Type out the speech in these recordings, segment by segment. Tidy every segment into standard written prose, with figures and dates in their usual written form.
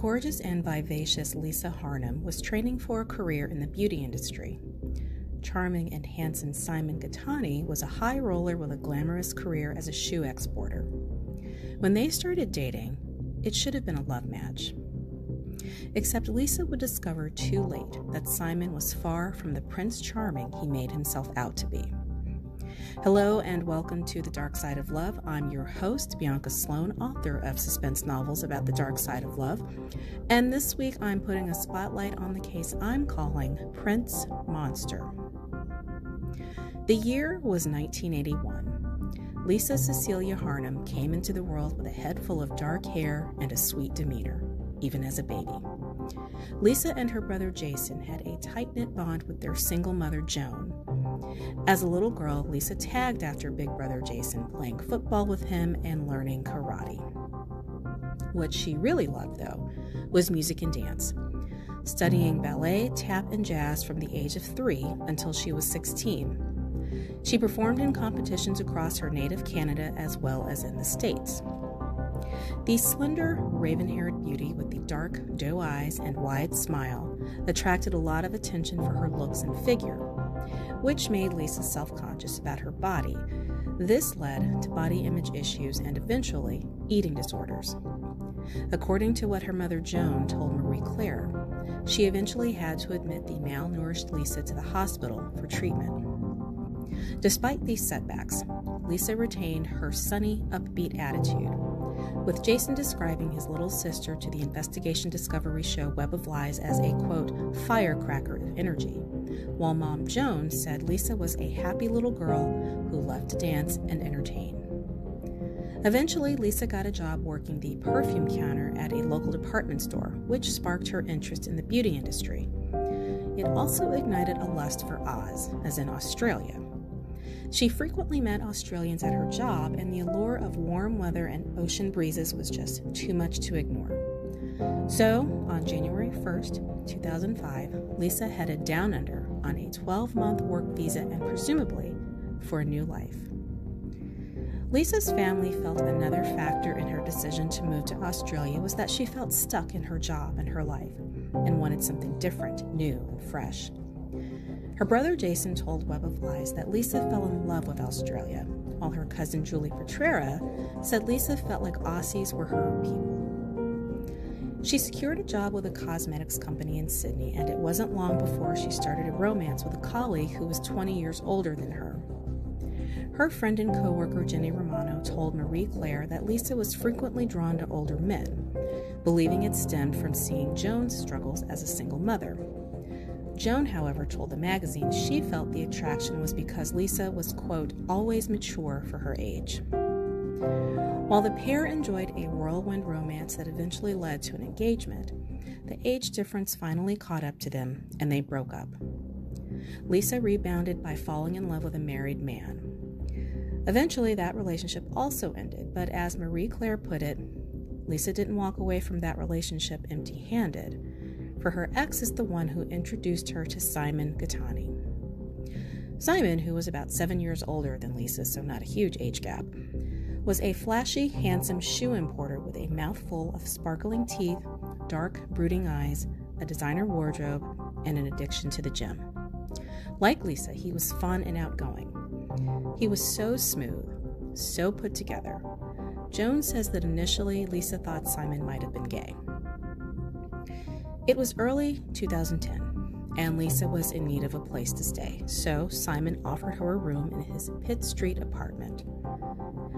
gorgeous and vivacious Lisa Harnum was training for a career in the beauty industry. Charming and handsome Simon Gittany was a high roller with a glamorous career as a shoe exporter. When they started dating, it should have been a love match. Except Lisa would discover too late that Simon was far from the Prince Charming he made himself out to be. Hello and welcome to The Dark Side of Love. I'm your host, Bianca Sloan, author of suspense novels about the dark side of love. And this week I'm putting a spotlight on the case I'm calling Prince Monster. The year was 1981. Lisa Cecilia Harnum came into the world with a head full of dark hair and a sweet demeanor, even as a baby. Lisa and her brother Jason had a tight-knit bond with their single mother Joan. As a little girl, Lisa tagged after big brother Jason, playing football with him and learning karate. What she really loved, though, was music and dance, studying ballet, tap, and jazz from the age of 3 until she was 16. She performed in competitions across her native Canada as well as in the States. The slender, raven-haired beauty with the dark doe eyes and wide smile attracted a lot of attention for her looks and figure, which made Lisa self-conscious about her body. This led to body image issues and eventually eating disorders. According to what her mother Joan told Marie Claire, she eventually had to admit the malnourished Lisa to the hospital for treatment. Despite these setbacks, Lisa retained her sunny, upbeat attitude, with Jason describing his little sister to the investigation discovery show Web of Lies as a, quote, firecracker of energy, while Mom Joan said Lisa was a happy little girl who loved to dance and entertain. Eventually, Lisa got a job working the perfume counter at a local department store, which sparked her interest in the beauty industry. It also ignited a lust for Oz, as in Australia. She frequently met Australians at her job, and the allure of warm weather and ocean breezes was just too much to ignore. So, on January 1st, 2005, Lisa headed down under on a 12-month work visa and presumably for a new life. Lisa's family felt another factor in her decision to move to Australia was that she felt stuck in her job and her life and wanted something different, new, and fresh. Her brother Jason told Web of Lies that Lisa fell in love with Australia, while her cousin Julie Petrera said Lisa felt like Aussies were her people. She secured a job with a cosmetics company in Sydney, and it wasn't long before she started a romance with a colleague who was 20 years older than her. Her friend and co-worker Jenny Romano told Marie Claire that Lisa was frequently drawn to older men, believing it stemmed from seeing Joan's struggles as a single mother. Joan, however, told the magazine she felt the attraction was because Lisa was, quote, always mature for her age. While the pair enjoyed a whirlwind romance that eventually led to an engagement, the age difference finally caught up to them and they broke up. Lisa rebounded by falling in love with a married man. Eventually, that relationship also ended, but as Marie Claire put it, Lisa didn't walk away from that relationship empty-handed, for her ex is the one who introduced her to Simon Gittany. Simon, who was about 7 years older than Lisa, so not a huge age gap, was a flashy, handsome shoe importer with a mouthful of sparkling teeth, dark, brooding eyes, a designer wardrobe, and an addiction to the gym. Like Lisa, he was fun and outgoing. He was so smooth, so put together. Joan says that initially Lisa thought Simon might have been gay. It was early 2010, and Lisa was in need of a place to stay, so Simon offered her a room in his Pitt Street apartment.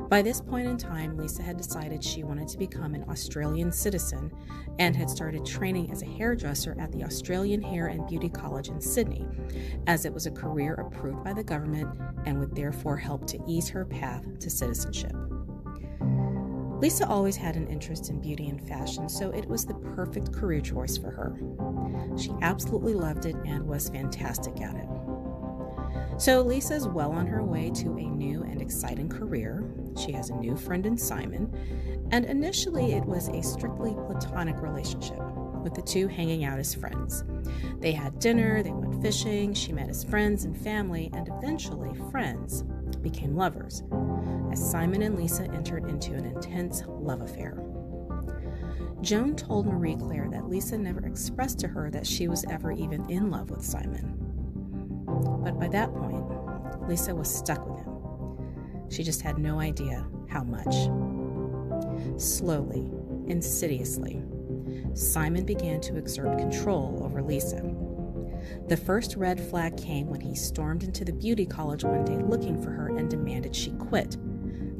By this point in time, Lisa had decided she wanted to become an Australian citizen and had started training as a hairdresser at the Australian Hair and Beauty College in Sydney, as it was a career approved by the government and would therefore help to ease her path to citizenship. Lisa always had an interest in beauty and fashion, so it was the perfect career choice for her. She absolutely loved it and was fantastic at it. So Lisa's well on her way to a new and exciting career. She has a new friend in Simon, and initially it was a strictly platonic relationship, with the two hanging out as friends. They had dinner, they went fishing, she met his friends and family, and eventually friends became lovers, as Simon and Lisa entered into an intense love affair. Joan told Marie Claire that Lisa never expressed to her that she was ever even in love with Simon. But by that point, Lisa was stuck with him. She just had no idea how much. Slowly, insidiously, Simon began to exert control over Lisa. The first red flag came when he stormed into the beauty college one day looking for her and demanded she quit,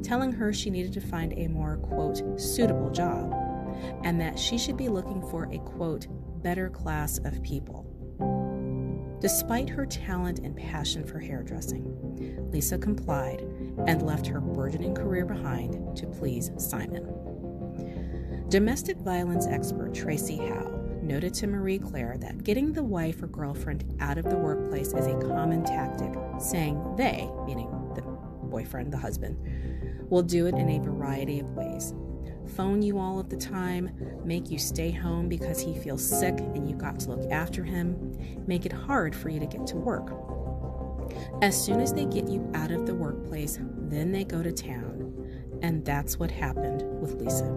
telling her she needed to find a more, quote, suitable job, and that she should be looking for a, quote, better class of people. Despite her talent and passion for hairdressing, Lisa complied and left her burgeoning career behind to please Simon. Domestic violence expert Tracy Howe noted to Marie Claire that getting the wife or girlfriend out of the workplace is a common tactic, saying they, meaning the boyfriend, the husband, will do it in a variety of ways. Phone you all of the time, make you stay home because he feels sick and you got to look after him, make it hard for you to get to work. As soon as they get you out of the workplace, then they go to town, and that's what happened with Lisa.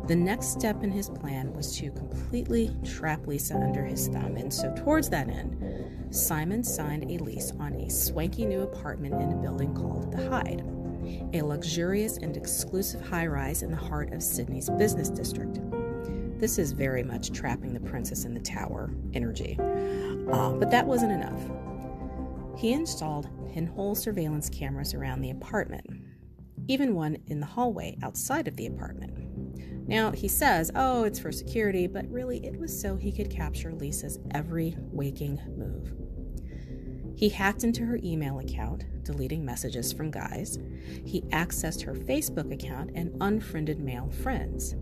The next step in his plan was to completely trap Lisa under his thumb, and so towards that end, Simon signed a lease on a swanky new apartment in a building called The Hyde, a luxurious and exclusive high-rise in the heart of Sydney's business district. This is very much trapping the princess in the tower energy. But that wasn't enough. He installed pinhole surveillance cameras around the apartment, even one in the hallway outside of the apartment. Now, he says, oh, it's for security, but really it was so he could capture Lisa's every waking move. He hacked into her email account, deleting messages from guys. He accessed her Facebook account and unfriended male friends.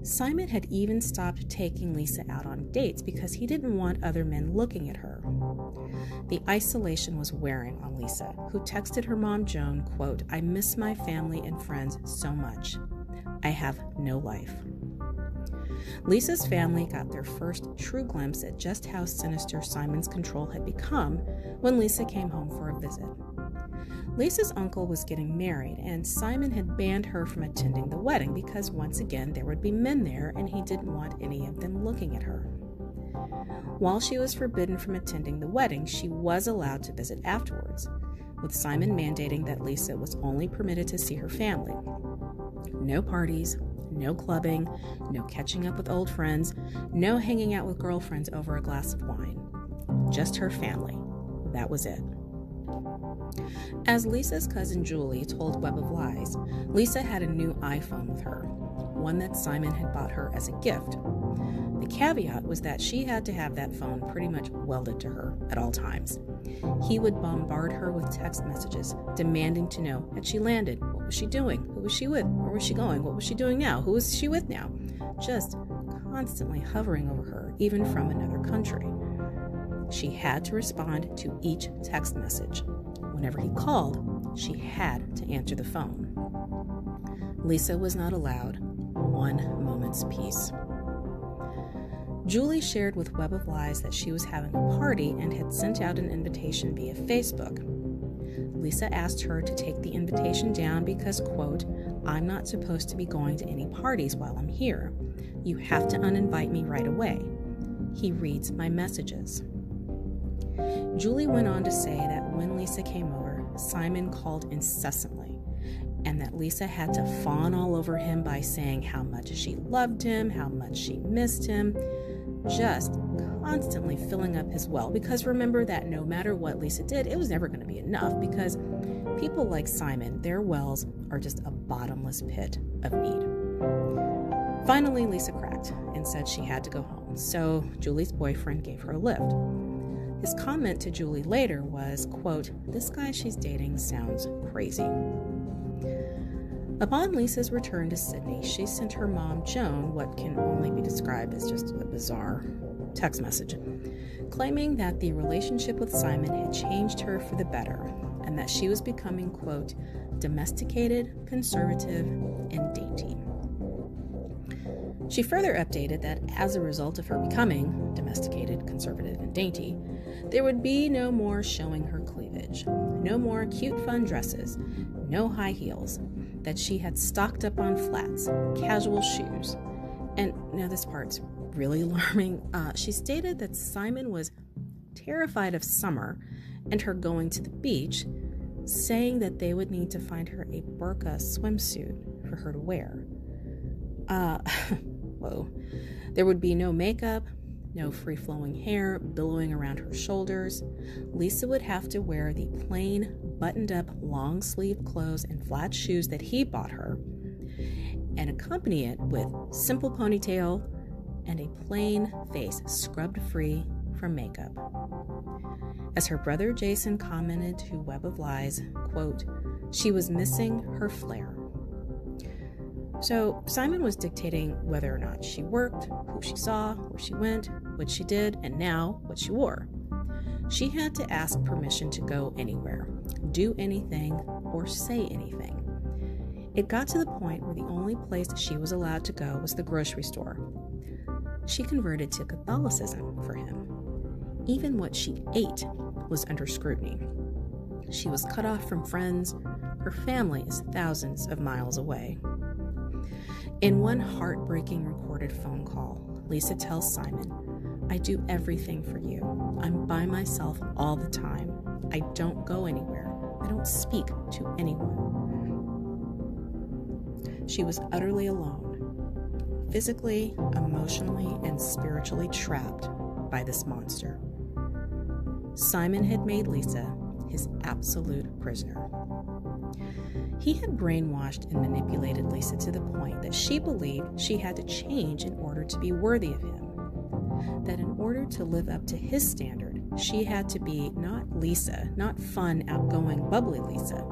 Simon had even stopped taking Lisa out on dates because he didn't want other men looking at her. The isolation was wearing on Lisa, who texted her mom, Joan, quote, I miss my family and friends so much. I have no life. Lisa's family got their first true glimpse at just how sinister Simon's control had become when Lisa came home for a visit. Lisa's uncle was getting married, and Simon had banned her from attending the wedding because once again there would be men there and he didn't want any of them looking at her. While she was forbidden from attending the wedding, she was allowed to visit afterwards, with Simon mandating that Lisa was only permitted to see her family. No parties, no clubbing, no catching up with old friends, no hanging out with girlfriends over a glass of wine. Just her family. That was it. As Lisa's cousin Julie told Web of Lies, Lisa had a new iPhone with her, one that Simon had bought her as a gift. The caveat was that she had to have that phone pretty much welded to her at all times. He would bombard her with text messages, demanding to know, had she landed? What was she doing? Who was she with? Where was she going? What was she doing now? Who is she with now? Just constantly hovering over her, even from another country. She had to respond to each text message. Whenever he called, she had to answer the phone. Lisa was not allowed one moment's peace. Julie shared with Web of Lies that she was having a party and had sent out an invitation via Facebook. Lisa asked her to take the invitation down because, quote, I'm not supposed to be going to any parties while I'm here. You have to uninvite me right away. He reads my messages. Julie went on to say that when Lisa came over, Simon called incessantly, and that Lisa had to fawn all over him by saying how much she loved him, how much she missed him, just constantly filling up his well. Because remember that no matter what Lisa did, it was never going to be enough, because people like Simon, their wells are just a bottomless pit of need. Finally, Lisa cracked and said she had to go home, so Julie's boyfriend gave her a lift. His comment to Julie later was, quote, this guy she's dating sounds crazy. Upon Lisa's return to Sydney, she sent her mom, Joan, what can only be described as just a bizarre text message, claiming that the relationship with Simon had changed her for the better and that she was becoming, quote, domesticated, conservative, and dainty. She further updated that as a result of her becoming domesticated, conservative, and dainty, there would be no more showing her cleavage, no more cute fun dresses, no high heels, that she had stocked up on flats, casual shoes, and now this part's really alarming. She stated that Simon was terrified of summer and her going to the beach, saying that they would need to find her a burqa swimsuit for her to wear. Whoa. There would be no makeup, no free-flowing hair billowing around her shoulders. Lisa would have to wear the plain, buttoned-up, long-sleeved clothes and flat shoes that he bought her, and accompany it with simple ponytail and a plain face scrubbed free from makeup. As her brother Jason commented to Web of Lies, quote, "She was missing her flair." So Simon was dictating whether or not she worked, who she saw, where she went, what she did, and now what she wore. She had to ask permission to go anywhere, do anything, or say anything. It got to the point where the only place she was allowed to go was the grocery store. She converted to Catholicism for him. Even what she ate was under scrutiny. She was cut off from friends. Her family is thousands of miles away. In one heartbreaking recorded phone call, Lisa tells Simon, "I do everything for you. I'm by myself all the time. I don't go anywhere. I don't speak to anyone." She was utterly alone, physically, emotionally, and spiritually trapped by this monster. Simon had made Lisa his absolute prisoner. He had brainwashed and manipulated Lisa to the point that she believed she had to change in order to be worthy of him. That in order to live up to his standard, she had to be not Lisa, not fun, outgoing, bubbly Lisa,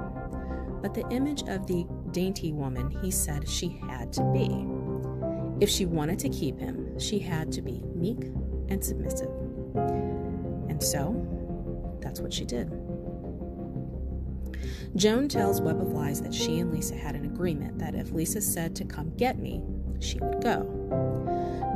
but the image of the dainty woman he said she had to be. If she wanted to keep him, she had to be meek and submissive. And so, that's what she did. Joan tells Web of Lies that she and Lisa had an agreement that if Lisa said to come get me, she would go.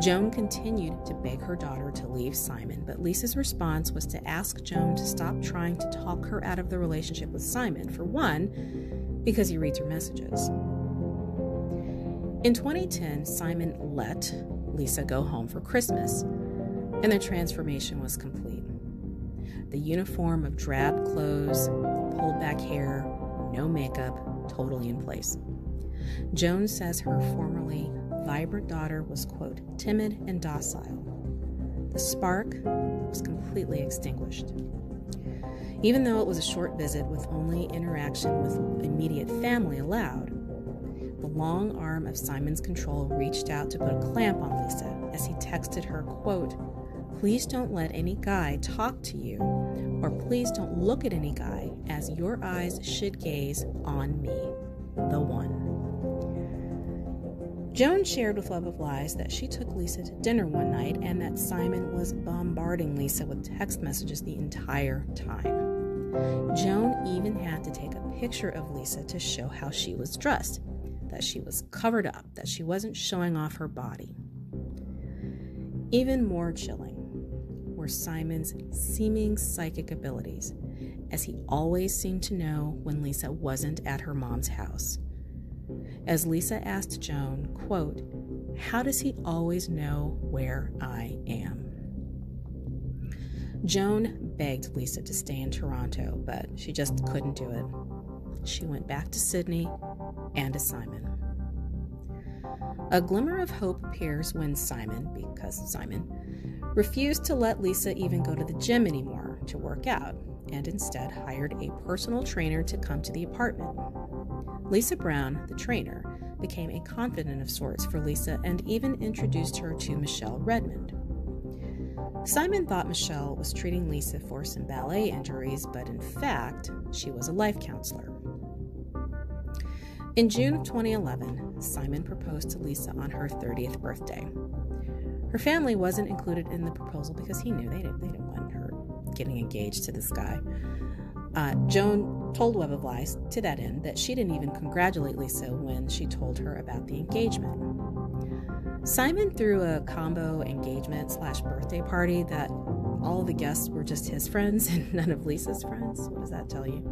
Joan continued to beg her daughter to leave Simon, but Lisa's response was to ask Joan to stop trying to talk her out of the relationship with Simon, for one, because he reads her messages. In 2010, Simon let Lisa go home for Christmas, and their transformation was complete. The uniform of drab clothes, pulled back hair, no makeup, totally in place. Joan says her formerly vibrant daughter was, quote, timid and docile. The spark was completely extinguished. Even though it was a short visit with only interaction with immediate family allowed, the long arm of Simon's control reached out to put a clamp on Lisa as he texted her, quote, "Please don't let any guy talk to you, or please don't look at any guy, as your eyes should gaze on me, the one." Joan shared with Web of Lies that she took Lisa to dinner one night and that Simon was bombarding Lisa with text messages the entire time. Joan even had to take a picture of Lisa to show how she was dressed, that she was covered up, that she wasn't showing off her body. Even more chilling were Simon's seeming psychic abilities, as he always seemed to know when Lisa wasn't at her mom's house. As Lisa asked Joan, quote, "How does he always know where I am?" Joan begged Lisa to stay in Toronto, but she just couldn't do it. She went back to Sydney and to Simon. A glimmer of hope appears when Simon, because Simon, refused to let Lisa even go to the gym anymore to work out, and instead hired a personal trainer to come to the apartment. Lisa Brown, the trainer, became a confidant of sorts for Lisa and even introduced her to Michelle Redmond. Simon thought Michelle was treating Lisa for some ballet injuries, but in fact, she was a life counselor. In June of 2011, Simon proposed to Lisa on her 30th birthday. Her family wasn't included in the proposal because he knew they didn't want her getting engaged to this guy. Joan told Web of Lies to that end that she didn't even congratulate Lisa when she told her about the engagement. Simon threw a combo engagement/birthday party that all the guests were just his friends and none of Lisa's friends. What does that tell you?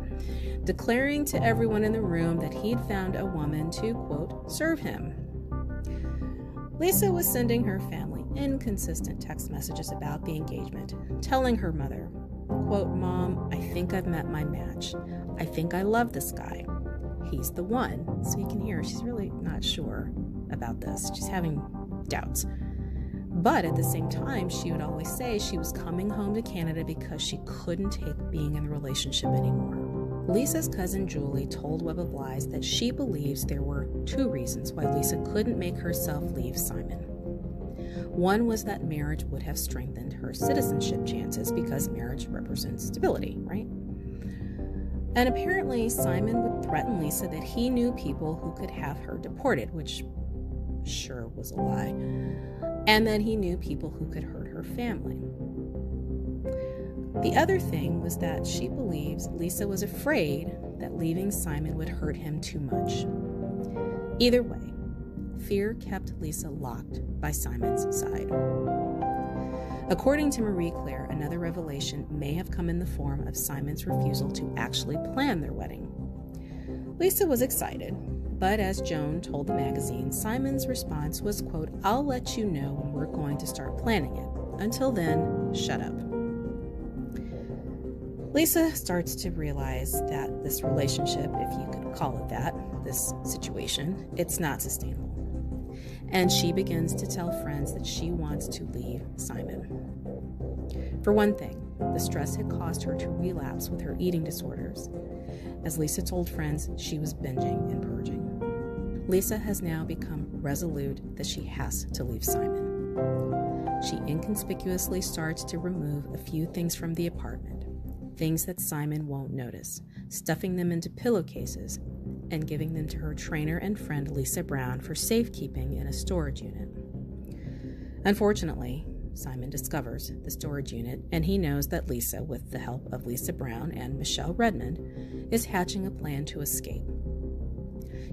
Declaring to everyone in the room that he'd found a woman to, quote, serve him. Lisa was sending her family inconsistent text messages about the engagement, telling her mother, quote, Mom, I think I've met my match. I think I love this guy. He's the one. So you can hear she's really not sure about this. She's having doubts. But at the same time, she would always say she was coming home to Canada because she couldn't take being in the relationship anymore. Lisa's cousin Julie told Web of Lies that she believes there were 2 reasons why Lisa couldn't make herself leave Simon. One was that marriage would have strengthened her citizenship chances because marriage represents stability, right? And apparently Simon would threaten Lisa that he knew people who could have her deported, which sure was a lie, and that he knew people who could hurt her family. The other thing was that she believes Lisa was afraid that leaving Simon would hurt him too much. Either way, fear kept Lisa locked by Simon's side. According to Marie Claire, another revelation may have come in the form of Simon's refusal to actually plan their wedding. Lisa was excited, but as Joan told the magazine, Simon's response was, quote, I'll let you know when we're going to start planning it. Until then, shut up. Lisa starts to realize that this relationship, if you could call it that, this situation, it's not sustainable. And she begins to tell friends that she wants to leave Simon. For one thing, the stress had caused her to relapse with her eating disorders. As Lisa told friends, she was binging and purging. Lisa has now become resolute that she has to leave Simon. She inconspicuously starts to remove a few things from the apartment, things that Simon won't notice, stuffing them into pillowcases and giving them to her trainer and friend Lisa Brown for safekeeping in a storage unit. Unfortunately, Simon discovers the storage unit, and he knows that Lisa, with the help of Lisa Brown and Michelle Redmond, is hatching a plan to escape.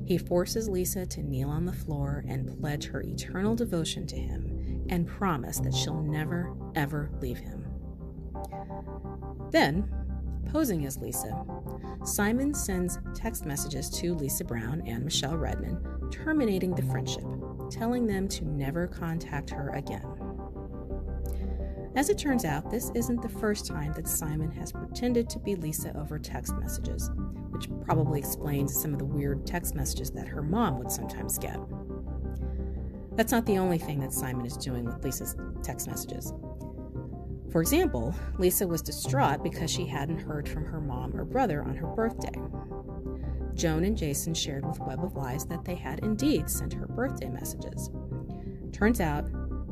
He forces Lisa to kneel on the floor and pledge her eternal devotion to him and promise that she'll never, ever leave him. Then, posing as Lisa, Simon sends text messages to Lisa Brown and Michelle Redmond, terminating the friendship, telling them to never contact her again. As it turns out, this isn't the first time that Simon has pretended to be Lisa over text messages, which probably explains some of the weird text messages that her mom would sometimes get. That's not the only thing that Simon is doing with Lisa's text messages. For example, Lisa was distraught because she hadn't heard from her mom or brother on her birthday. Joan and Jason shared with Web of Lies that they had indeed sent her birthday messages. Turns out,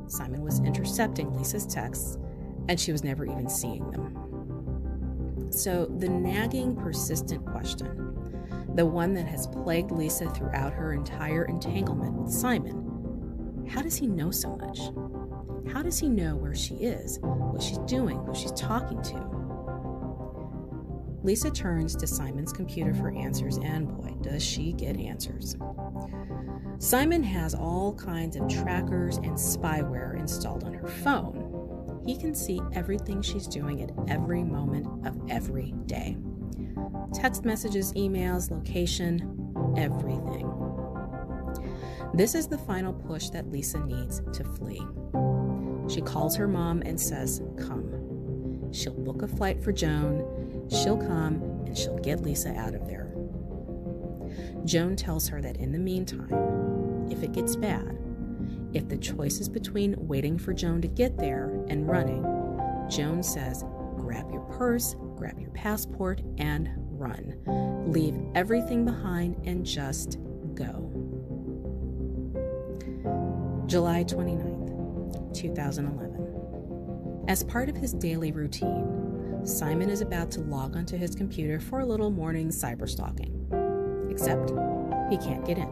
Simon was intercepting Lisa's texts, and she was never even seeing them. So the nagging, persistent question, the one that has plagued Lisa throughout her entire entanglement with Simon, how does he know so much? How does he know where she is, what she's doing, who she's talking to? Lisa turns to Simon's computer for answers, and boy, does she get answers. Simon has all kinds of trackers and spyware installed on her phone. He can see everything she's doing at every moment of every day. Text messages, emails, location, everything. This is the final push that Lisa needs to flee. She calls her mom and says, come. She'll book a flight for Joan, she'll come, and she'll get Lisa out of there. Joan tells her that in the meantime, if it gets bad, if the choice is between waiting for Joan to get there and running, Joan says, grab your purse, grab your passport, and run. Leave everything behind and just go. July 29th, 2011. As part of his daily routine, Simon is about to log onto his computer for a little morning cyberstalking. Except he can't get in.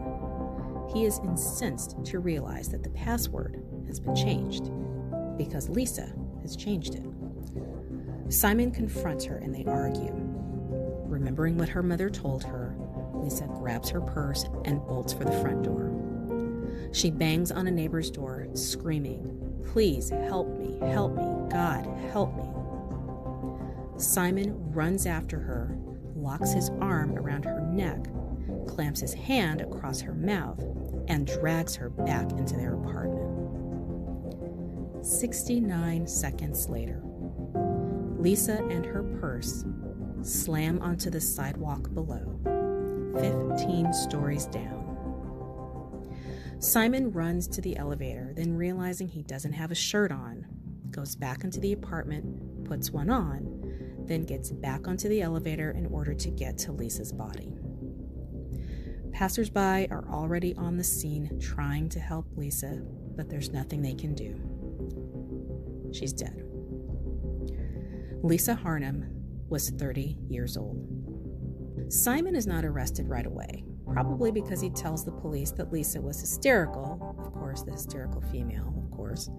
He is incensed to realize that the password has been changed because Lisa has changed it. Simon confronts her and they argue. Remembering what her mother told her, Lisa grabs her purse and bolts for the front door. She bangs on a neighbor's door, screaming, Please help me, God, help me. Simon runs after her, locks his arm around her neck, clamps his hand across her mouth, and drags her back into their apartment. 69 seconds later, Lisa and her purse slam onto the sidewalk below, 15 stories down. Simon runs to the elevator, then realizing he doesn't have a shirt on, goes back into the apartment, puts one on, then gets back onto the elevator in order to get to Lisa's body. Passersby are already on the scene trying to help Lisa, but there's nothing they can do. She's dead. Lisa Harnum was 30 years old. Simon is not arrested right away, probably because he tells the police that Lisa was hysterical, of course, the hysterical female, of course,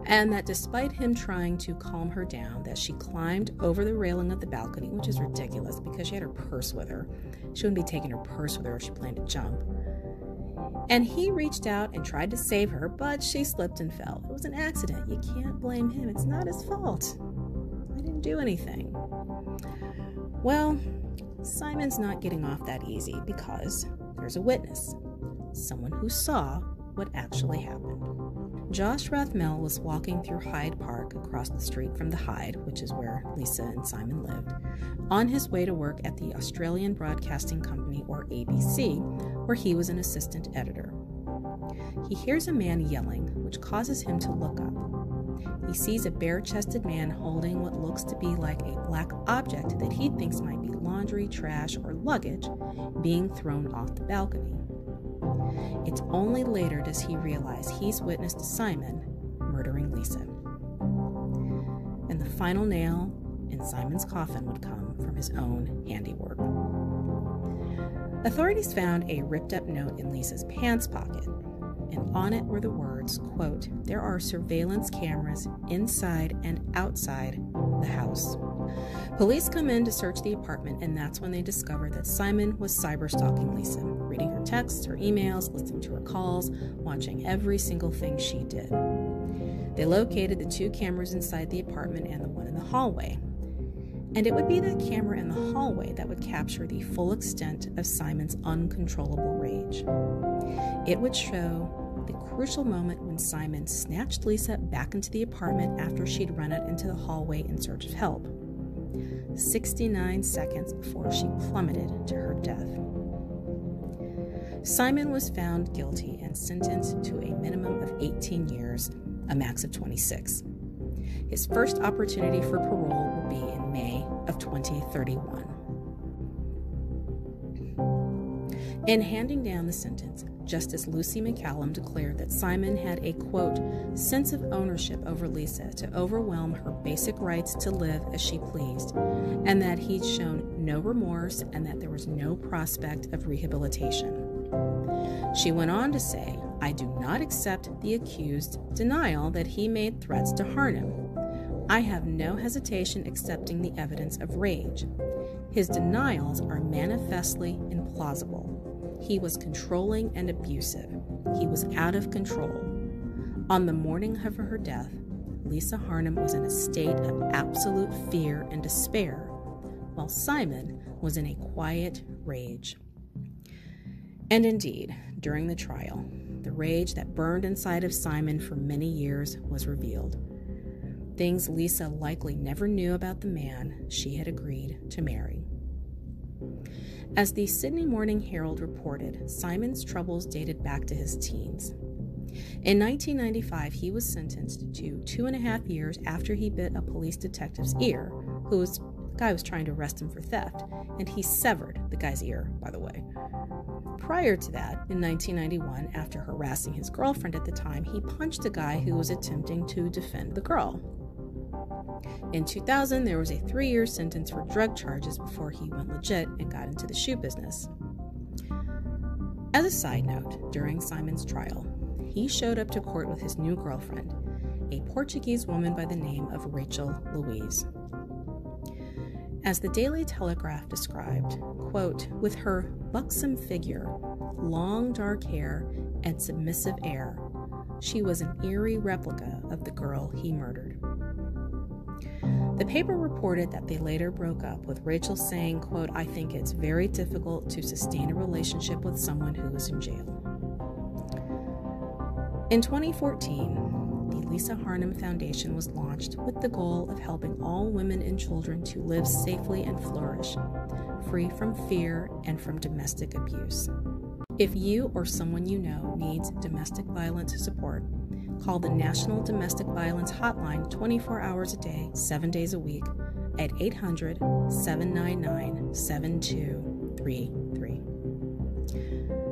and that despite him trying to calm her down, that she climbed over the railing of the balcony, which is ridiculous because she had her purse with her. She wouldn't be taking her purse with her if she planned to jump. And he reached out and tried to save her, but she slipped and fell. It was an accident. You can't blame him. It's not his fault. I didn't do anything. Well, Simon's not getting off that easy because there's a witness, someone who saw what actually happened. Josh Rathmell was walking through Hyde Park across the street from the Hyde, which is where Lisa and Simon lived, on his way to work at the Australian Broadcasting Company, or ABC, where he was an assistant editor. He hears a man yelling, which causes him to look up. He sees a bare-chested man holding what looks to be like a black object that he thinks might be laundry, trash, or luggage being thrown off the balcony. It's only later does he realize he's witnessed Simon murdering Lisa. And the final nail in Simon's coffin would come from his own handiwork. Authorities found a ripped-up note in Lisa's pants pocket, and on it were the words, quote, "There are surveillance cameras inside and outside the house." Police come in to search the apartment, and that's when they discover that Simon was cyber-stalking Lisa, reading her texts, her emails, listening to her calls, watching every single thing she did. They located the 2 cameras inside the apartment and the one in the hallway. And it would be that camera in the hallway that would capture the full extent of Simon's uncontrollable rage. It would show the crucial moment when Simon snatched Lisa back into the apartment after she'd run out into the hallway in search of help, 69 seconds before she plummeted to her death. Simon was found guilty and sentenced to a minimum of 18 years, a max of 26. His first opportunity for parole will be in May of 2031. In handing down the sentence, Justice Lucy McCallum declared that Simon had a, quote, "sense of ownership over Lisa to overwhelm her basic rights to live as she pleased, and that he'd shown no remorse and that there was no prospect of rehabilitation." She went on to say, "I do not accept the accused's denial that he made threats to Harnum. I have no hesitation accepting the evidence of rage. His denials are manifestly implausible. He was controlling and abusive. He was out of control. On the morning of her death, Lisa Harnum was in a state of absolute fear and despair, while Simon was in a quiet rage." And indeed, during the trial, the rage that burned inside of Simon for many years was revealed. Things Lisa likely never knew about the man she had agreed to marry. As the Sydney Morning Herald reported, Simon's troubles dated back to his teens. In 1995, he was sentenced to 2.5 years after he bit a police detective's ear, the guy was trying to arrest him for theft, and he severed the guy's ear, by the way. Prior to that, in 1991, after harassing his girlfriend at the time, he punched a guy who was attempting to defend the girl. In 2000, there was a 3-year sentence for drug charges before he went legit and got into the shoe business. As a side note, during Simon's trial, he showed up to court with his new girlfriend, a Portuguese woman by the name of Rachel Louise. As the Daily Telegraph described, quote, "With her buxom figure, long dark hair, and submissive air, she was an eerie replica of the girl he murdered. The paper reported that they later broke up, with Rachel saying, quote, "I think it's very difficult to sustain a relationship with someone who is in jail." In 2014, the Lisa Harnum Foundation was launched with the goal of helping all women and children to live safely and flourish, free from fear and from domestic abuse. If you or someone you know needs domestic violence support, call the National Domestic Violence Hotline 24 hours a day, 7 days a week at 800-799-7233.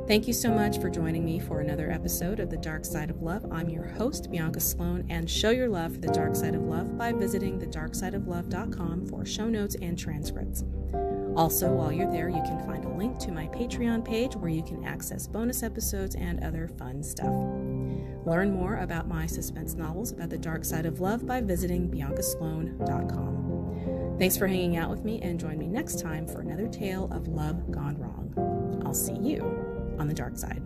Thank you so much for joining me for another episode of The Dark Side of Love. I'm your host, Bianca Sloan, and show your love for The Dark Side of Love by visiting thedarksideoflove.com for show notes and transcripts. Also, while you're there, you can find a link to my Patreon page where you can access bonus episodes and other fun stuff. Learn more about my suspense novels about the dark side of love by visiting biancasloan.com. Thanks for hanging out with me, and join me next time for another tale of love gone wrong. I'll see you on the dark side.